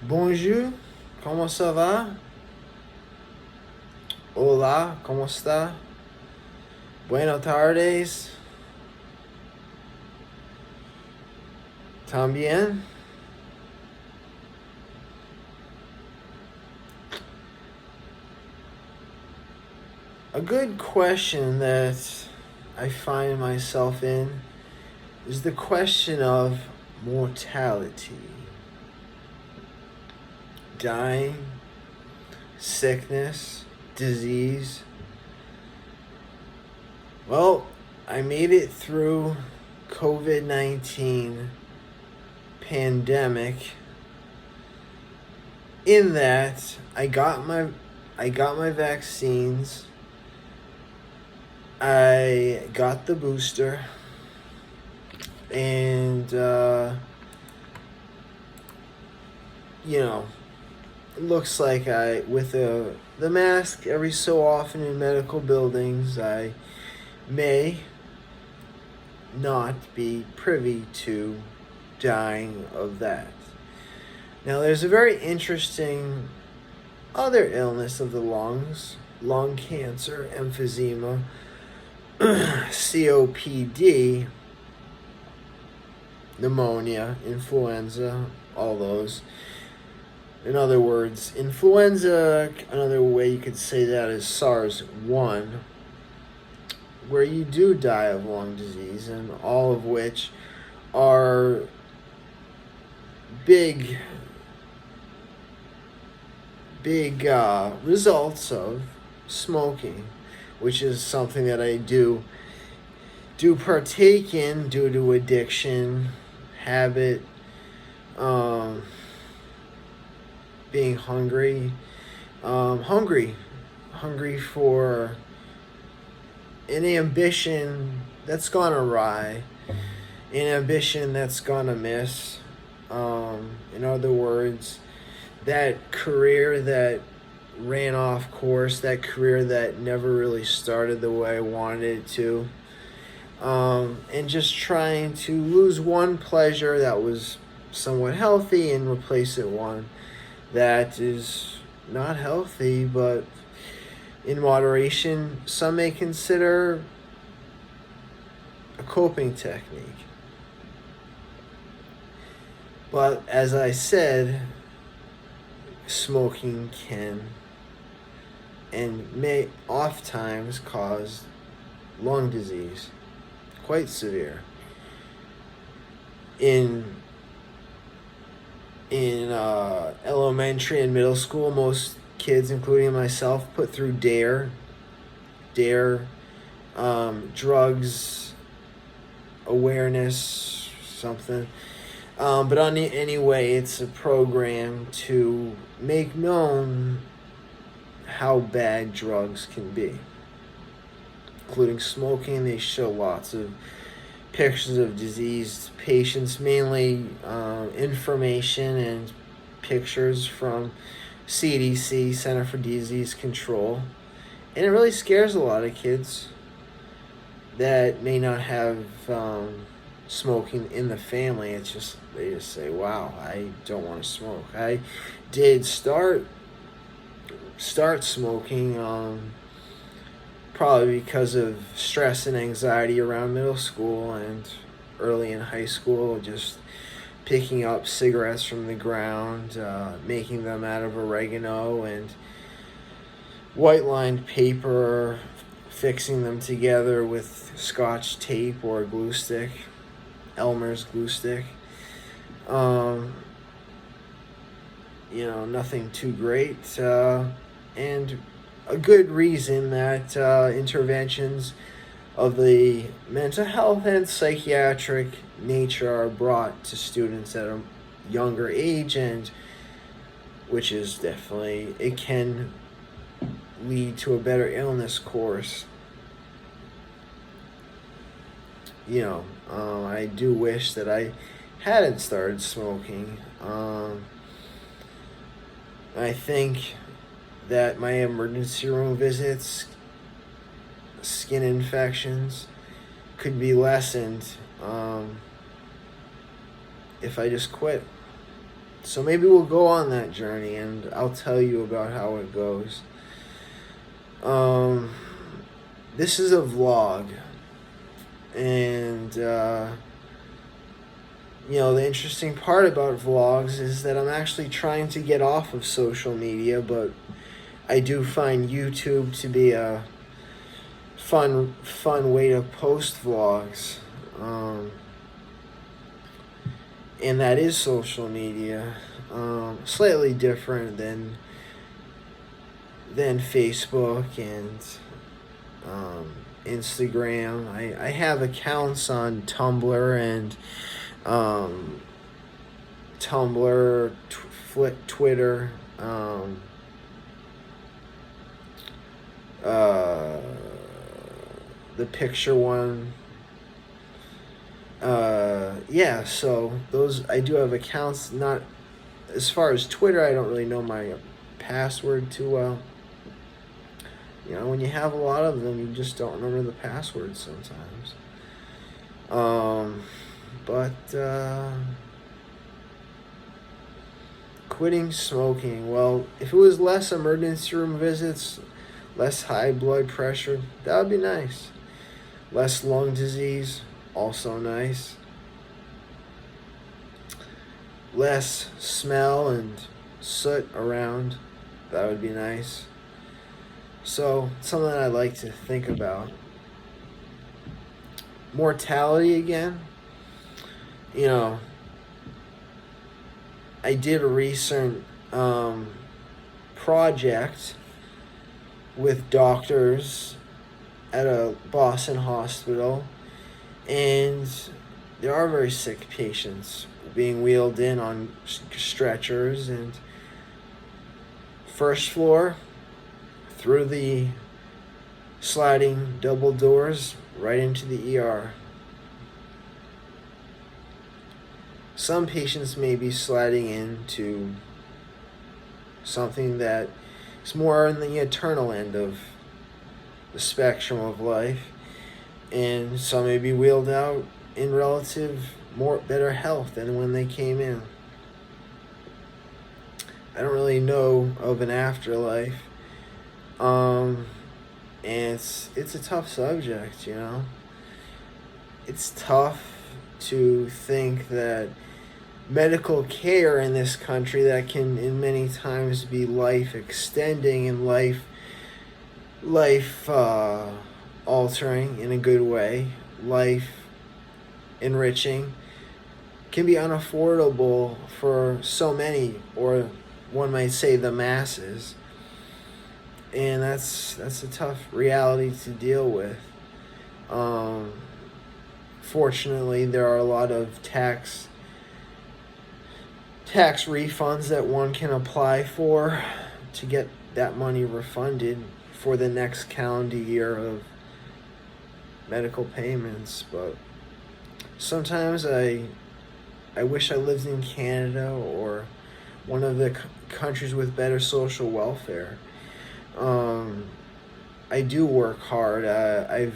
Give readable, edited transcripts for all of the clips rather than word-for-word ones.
Bonjour, comment ça va? Hola, ¿cómo está? Buenas tardes. También. A good question that I find myself in is the question of mortality. Dying, sickness, disease. Well, I made it through COVID-19 pandemic in that I got my vaccines. I got the booster, and it looks like with the mask every so often in medical buildings, I may not be privy to dying of that. Now, there's a very interesting other illness of the lungs, lung cancer, emphysema, COPD, pneumonia, influenza, all those. In other words, influenza, another way you could say that is SARS-1, where you do die of lung disease, and all of which are big results of smoking, which is something that I do partake in due to addiction, habit, being hungry for an ambition that's gone awry, an ambition that's gonna miss. In other words, that career that ran off course, that career that never really started the way I wanted it to, and just trying to lose one pleasure that was somewhat healthy and replace it one that is not healthy, but in moderation, some may consider a coping technique. But as I said, smoking can and may oftentimes cause lung disease, quite severe. In elementary and middle school, most kids, including myself, put through DARE, drugs awareness, something. But anyway, it's a program to make known how bad drugs can be, including smoking. They show lots of pictures of diseased patients, mainly information and pictures from CDC, Center for Disease Control. And it really scares a lot of kids that may not have smoking in the family. It's just, they just say, wow, I don't want to smoke. I did start smoking probably because of stress and anxiety around middle school and early in high school, just picking up cigarettes from the ground, making them out of oregano and white lined paper, fixing them together with Scotch tape or a glue stick, Elmer's glue stick. Nothing too great, and a good reason that interventions of the mental health and psychiatric nature are brought to students at a younger age, and which is definitely, it can lead to a better illness course. I do wish that I hadn't started smoking. I think that my emergency room visits, skin infections, could be lessened if I just quit. So maybe we'll go on that journey, and I'll tell you about how it goes. This is a vlog, and the interesting part about vlogs is that I'm actually trying to get off of social media, but I do find YouTube to be a fun way to post vlogs. And that is social media. Slightly different than Facebook and Instagram. I have accounts on Tumblr and Twitter, the picture one. Yeah, so those, I do have accounts. Not as far as Twitter, I don't really know my password too well. When you have a lot of them, you just don't remember the password sometimes. Quitting smoking. Well, if it was less emergency room visits, less high blood pressure, that would be nice. Less lung disease, also nice. Less smell and soot around, that would be nice. So, something I'd like to think about. Mortality again. I did a recent project with doctors at a Boston hospital, and there are very sick patients being wheeled in on stretchers, and first floor, through the sliding double doors, right into the ER. Some patients may be sliding into something that is more on the eternal end of the spectrum of life, and some may be wheeled out in relative better health than when they came in. I don't really know of an afterlife, and it's a tough subject. It's tough to think that medical care in this country that can in many times be life extending and life altering in a good way, life enriching, can be unaffordable for so many, or one might say the masses. And that's a tough reality to deal with. Fortunately, there are a lot of tax refunds that one can apply for to get that money refunded for the next calendar year of medical payments. But sometimes I wish I lived in Canada or one of the countries with better social welfare. I do work hard. I've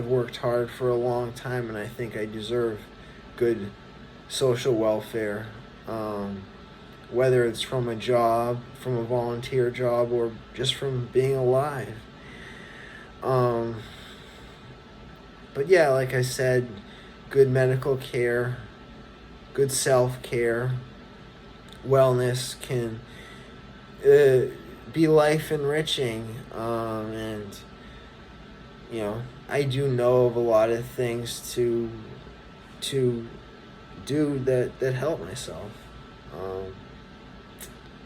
worked hard for a long time, and I think I deserve good social welfare. Whether it's from a job, from a volunteer job, or just from being alive. But yeah, like I said, good medical care, good self-care, wellness can be life enriching. And I do know of a lot of things to do that help myself.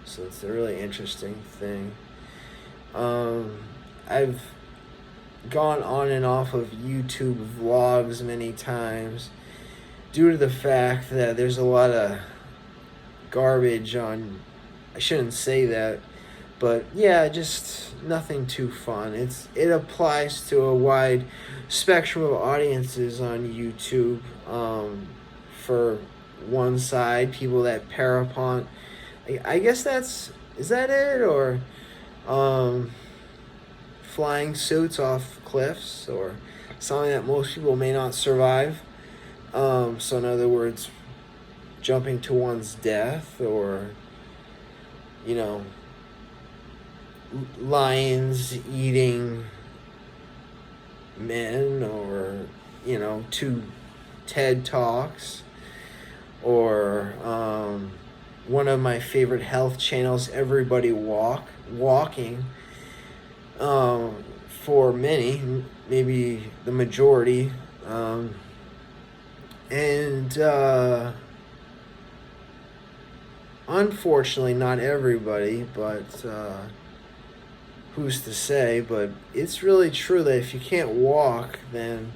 So it's a really interesting thing. I've gone on and off of YouTube vlogs many times due to the fact that there's a lot of garbage on. I shouldn't say that, but yeah, just nothing too fun. It applies to a wide spectrum of audiences on YouTube. For one side, people that parapont, I guess is that it, or flying suits off cliffs, or something that most people may not survive. So in other words, jumping to one's death, or, you know, lions eating men, or, you know, 2 TED Talks, or one of my favorite health channels, Everybody Walking. For many, maybe the majority, and unfortunately not everybody, but who's to say. But it's really true that if you can't walk, then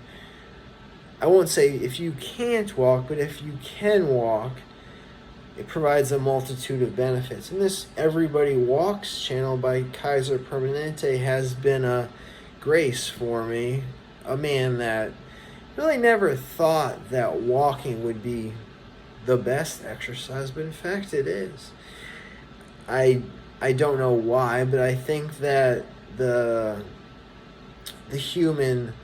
I won't say if you can't walk, but if you can walk, it provides a multitude of benefits. And this Everybody Walks channel by Kaiser Permanente has been a grace for me, a man that really never thought that walking would be the best exercise, but in fact it is. I don't know why, but I think that the human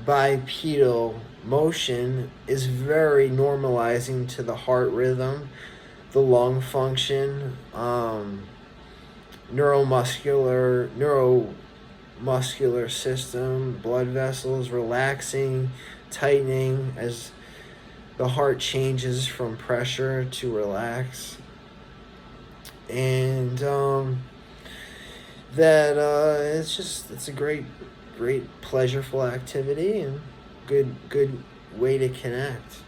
bipedal motion is very normalizing to the heart rhythm, the lung function, neuromuscular system, blood vessels relaxing, tightening as the heart changes from pressure to relax. And it's a great pleasureful activity, and good way to connect.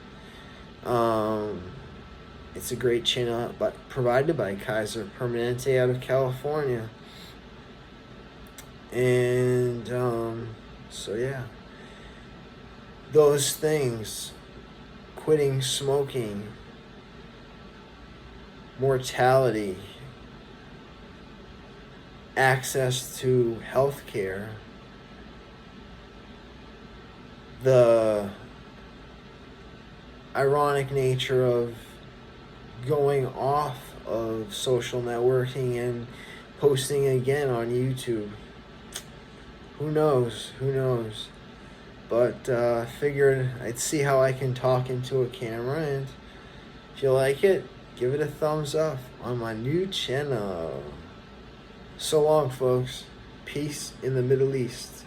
It's a great channel provided by Kaiser Permanente out of California. And so yeah, those things, quitting smoking, mortality, access to health care, the ironic nature of going off of social networking and posting again on YouTube. Who knows? But figured I'd see how I can talk into a camera, and if you like it, give it a thumbs up on my new channel. So long, folks. Peace in the Middle East.